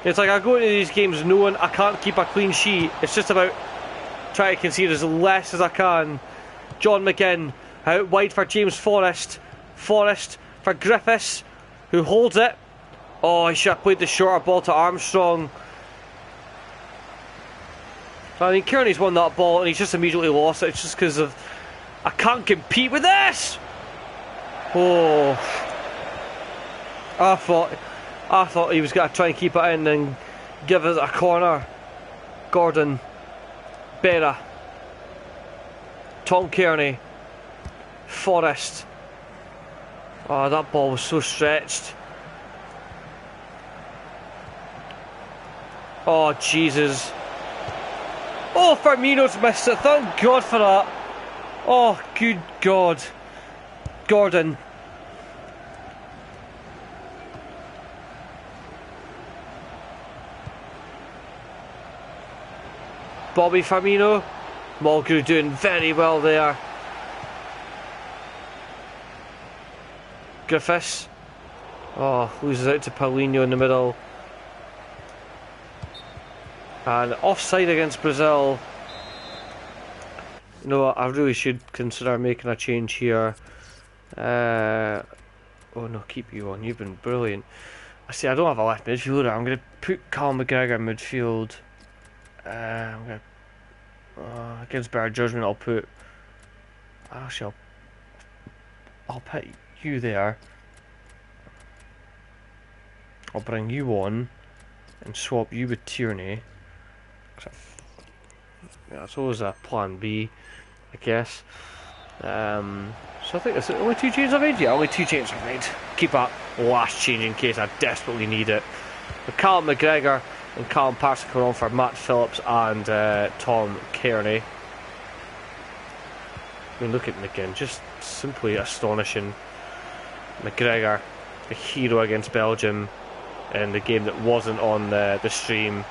It's like I go into these games knowing I can't keep a clean sheet. It's just about trying to concede as less as I can. John McGinn out wide for James Forrest. Forrest for Griffiths, who holds it. Oh, he should have played the shorter ball to Armstrong. I mean, Kearney's won that ball and he's just immediately lost it. It's just because of I can't compete with this. Oh, I thought he was going to try and keep it in and give us a corner. Gordon, Berra, Tom Kearney, Forrest. Oh, that ball was so stretched. Oh, Jesus. Oh, Firmino's missed it. Thank God for that. Oh, good God. Gordon. Bobby Firmino. Mulgrew doing very well there. Griffiths. Oh, loses out to Paulinho in the middle. And offside against Brazil. You know what, I really should consider making a change here. Oh no, keep you on, you've been brilliant. I see, I don't have a left midfielder. I'm going to put Callum McGregor in midfield. I'm going to, against better judgment, I'll put. Actually, I'll put you there. I'll bring you on and swap you with Tierney. Yeah, that's always a plan B, I guess. So I think that's only 2 changes I've made. Yeah, only 2 changes I've made. Keep that last change in case I desperately need it. With Callum McGregor and Callum Parsons coming on for Matt Phillips and Tom Kearney. I mean, look at him again, just simply astonishing. McGregor, the hero against Belgium in the game that wasn't on the stream.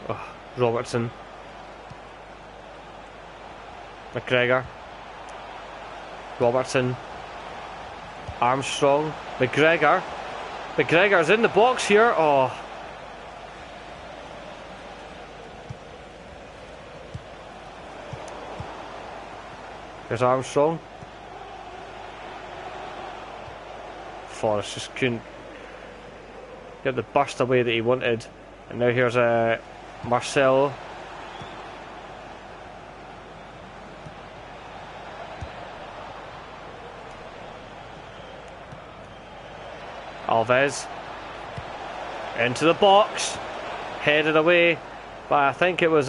Oh, Robertson. McGregor. Robertson. Armstrong. McGregor. McGregor's in the box here. Oh. There's Armstrong. Forrest just couldn't get the burst away that he wanted. And now here's Marcelo. Alves into the box, headed away by, I think it was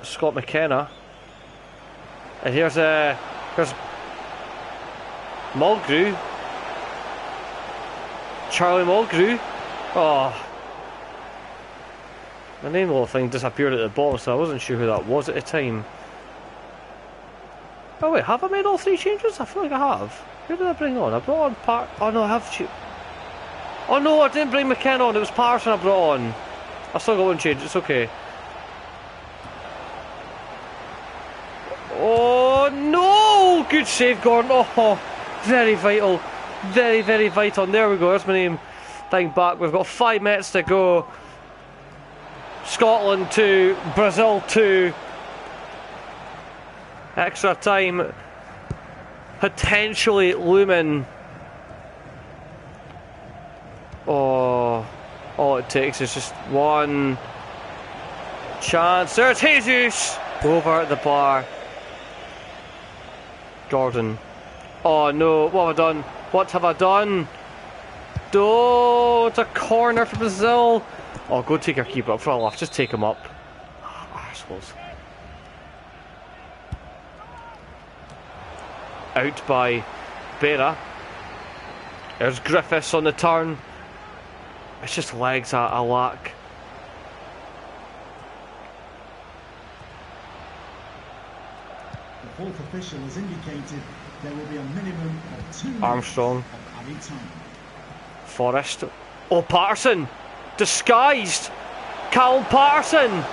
Scott McKenna. And here's Mulgrew, Charlie Mulgrew. Oh, the name of the thing disappeared at the bottom, so I wasn't sure who that was at the time. Oh wait, have I made all 3 changes? I feel like I have. Who did I bring on? I brought on oh no, I have. Oh no, I didn't bring McKenna on. It was Patterson I brought on. I still got 1 change. It's okay. Oh no! Good save, Gordon. Oh, very vital. Very, very vital. And there we go. There's my name. Thing back. We've got 5 minutes to go. Scotland 2, Brazil 2. Extra time potentially looming. Oh, all it takes is just 1 chance. There's Jesus over the bar. Gordon. Oh no, what have I done? What have I done? Oh, it's a corner for Brazil. Oh, go take your keeper up for a laugh. Just take him up. Arseholes. Out by Bera. There's Griffiths on the turn. It's just legs I lack. The fourth official has indicated there will be a minimum of 2 minutes Armstrong. of added time. Forrest. Oh, Patterson! Disguised! Callum Patterson!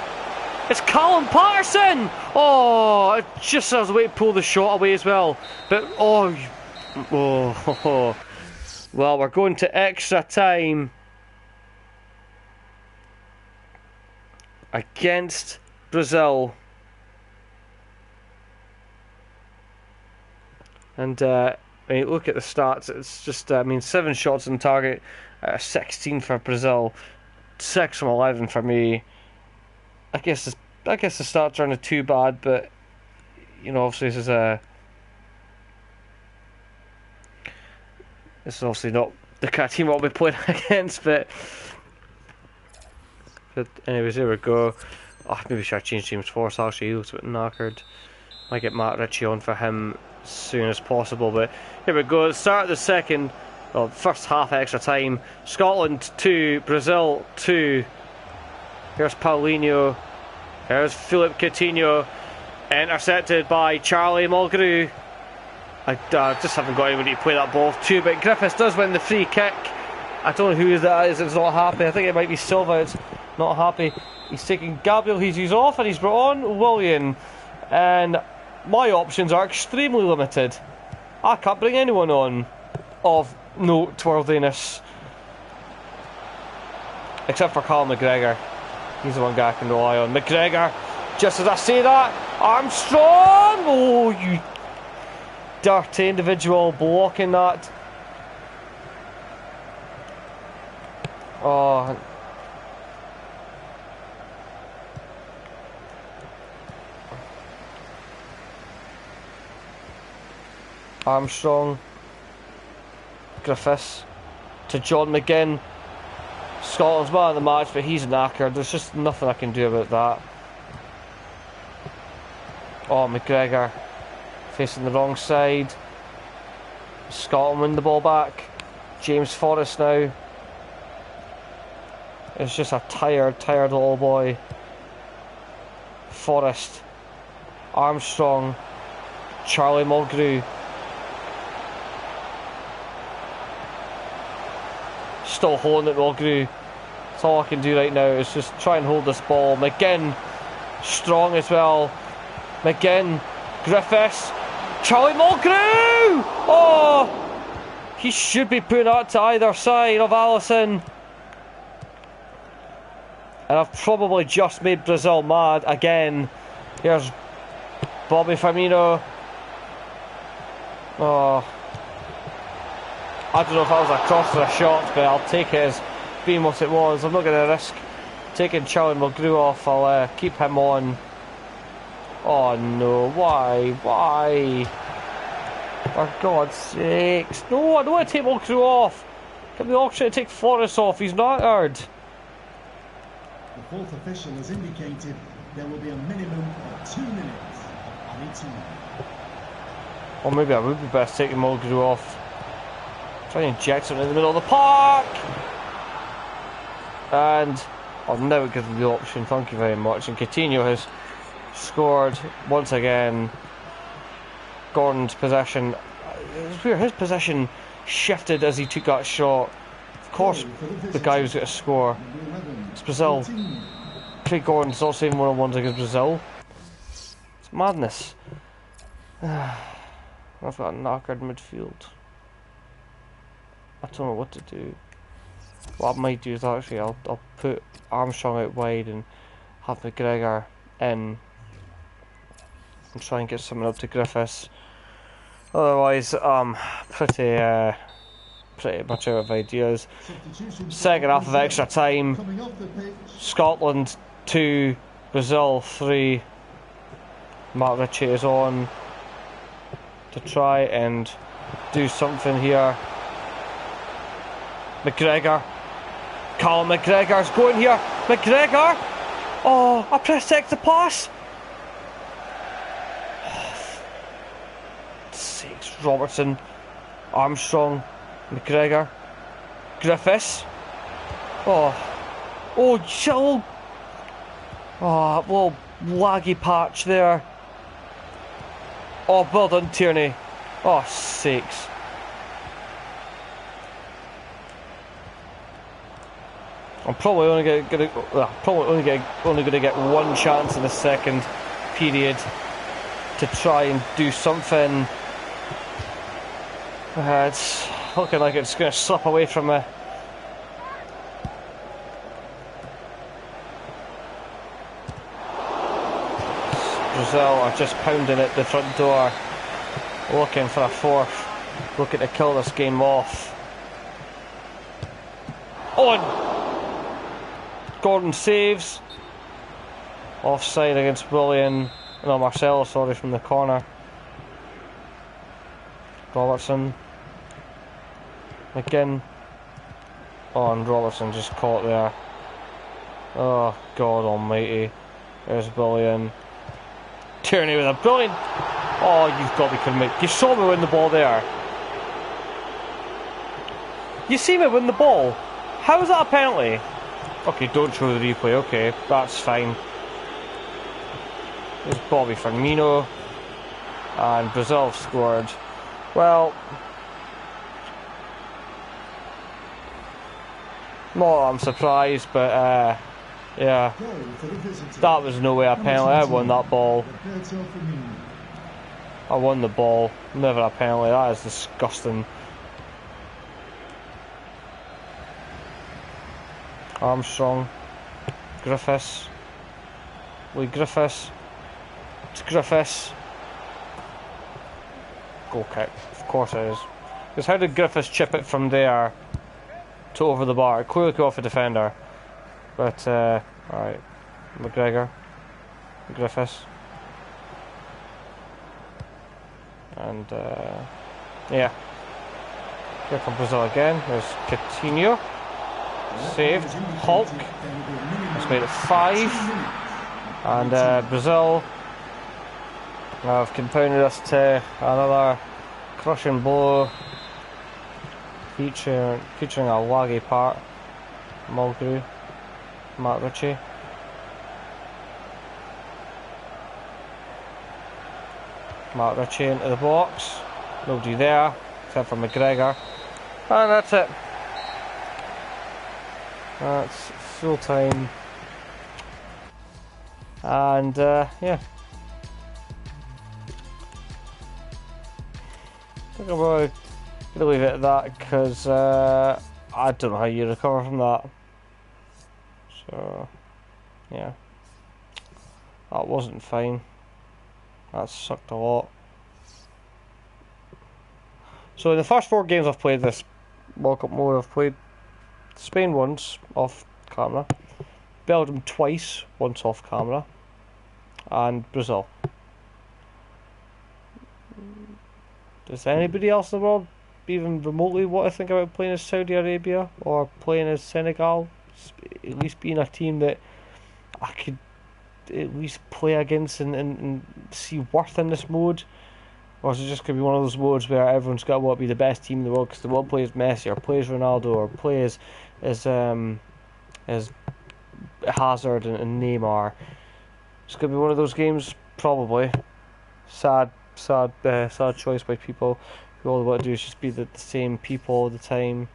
It's Callum Patterson! Oh, just as I was waiting to pull the shot away as well. But, oh, well, we're going to extra time against Brazil. And, I mean, look at the stats. It's just, 7 shots on target, 16 for Brazil, 6 from 11 for me. I guess the stats aren't too bad, but you know, obviously this is obviously not the kind of team I'll be playing against. But anyways, here we go. Oh, maybe should I change James Forrest? Actually, he looks a bit knackered. Might get Matt Ritchie on for him as soon as possible. But here we go. Start of the first half extra time. Scotland 2, Brazil 2. Here's Paulinho. Here's Philip Coutinho. Intercepted by Charlie Mulgrew. I just haven't got anybody to play that ball to, but Griffiths does win the free kick. I don't know who that is. It's not happy. I think it might be Silva. It's not happy. He's taking Gabriel Jesus off, and he's brought on Willian. And my options are extremely limited. I can't bring anyone on of noteworthiness, except for Carl McGregor. He's the one guy I can rely on. McGregor, just as I say that, Armstrong! Oh, you dirty individual, blocking that. Oh. Armstrong. Griffiths to John McGinn. Scotland's man of the match, but he's knackered. There's just nothing I can do about that. Oh, McGregor facing the wrong side. Scotland win the ball back. James Forrest now. It's just a tired little boy. Forrest. Armstrong. Charlie Mulgrew. Still holding it, Mulgrew. That's all I can do right now is just try and hold this ball. McGinn, strong as well. McGinn, Griffiths, Charlie Mulgrew! Oh! He should be putting that to either side of Alisson. And I've probably just made Brazil mad again. Here's Bobby Firmino. Oh. I don't know if that was a cross or a shot, but I'll take it as being what it was. I'm not going to risk taking Charlie Mulgrew off. I'll keep him on. Oh no, why? For God's sakes. No, I don't want to take Mulgrew off. Give me the option to take Forrest off. He's not hurt. The fourth official has indicated there will be a minimum of 2 minutes of added time. Or maybe I would be best taking Mulgrew off. Try and inject him in the middle of the park. And I'll never give him the option. Thank you very much. And Coutinho has scored once again. Gordon's possession. It's weird. His possession shifted as he took that shot. Of course, the guy who's going to score. It's Brazil. Craig Gordon's not saving one-on-ones against Brazil. It's madness. I've got a knackered midfield. I don't know what to do. What I might do is actually I'll put Armstrong out wide and have McGregor in and try and get someone up to Griffiths. Otherwise, pretty much out of ideas. Second half of extra time. Scotland 2, Brazil 3. Mark Ritchie is on to try and do something here. McGregor. Carl McGregor's going here. McGregor! Oh, I pressed X to pass. Sakes, Robertson. Armstrong. McGregor. Griffiths. Oh, chill. Oh, little laggy patch there. Oh, well done, Tierney. Oh, sakes. I'm probably only going to get one chance in the second period to try and do something. It's looking like it's going to slip away from me. Brazil are just pounding at the front door, looking for a fourth, looking to kill this game off. On! Gordon saves. Offside against Willian. No, Marcelo, sorry, from the corner. Robertson. McGinn. Oh, and Robertson just caught there. Oh, God almighty. There's Willian. Tierney with a brilliant... Oh, you've got to be kidding me. You saw me win the ball there. You see me win the ball. How is that a penalty? Okay, don't show the replay. Okay, that's fine. There's Bobby Firmino. And Brazil have scored. Well, I'm surprised, but yeah, Goal for the visitors. that was no way a penalty. I won that ball. Roberto Firmino. I won the ball. Never a penalty. That is disgusting. Armstrong. Griffiths. Lee Griffiths. It's Griffiths. Goal kick. Of course it is. Because how did Griffiths chip it from there to over the bar? It clearly got off a defender. But, alright. McGregor. Griffiths. And, yeah. Here comes Brazil again. There's Coutinho. Saved. Hulk. That's made it 5. And Brazil have compounded us to another crushing blow. Featuring a laggy part. Mulgrew. Matt Ritchie. Matt Ritchie into the box. Nobody there except for McGregor. And that's it. That's full time. And yeah. I think I'm going to leave it at that because I don't know how you recover from that. So, yeah. That wasn't fine. That sucked a lot. So in the first 4 games I've played this World Cup mode, I've played Spain once off camera, Belgium twice, once off camera, and Brazil. Does anybody else in the world even remotely want to think about playing as Saudi Arabia or playing as Senegal? At least being a team that I could at least play against and see worth in this mode? Or is it just going to be one of those modes where everyone's got to want to be the best team in the world because they want to play as Messi or play as Ronaldo or play as Hazard and Neymar? It's going to be one of those games, probably. Sad choice by people who all they want to do is just be the same people all the time.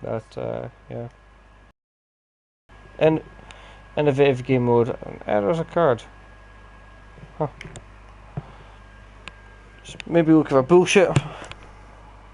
But yeah. And innovative game mode, errors occurred. Huh. Maybe looking for bullshit.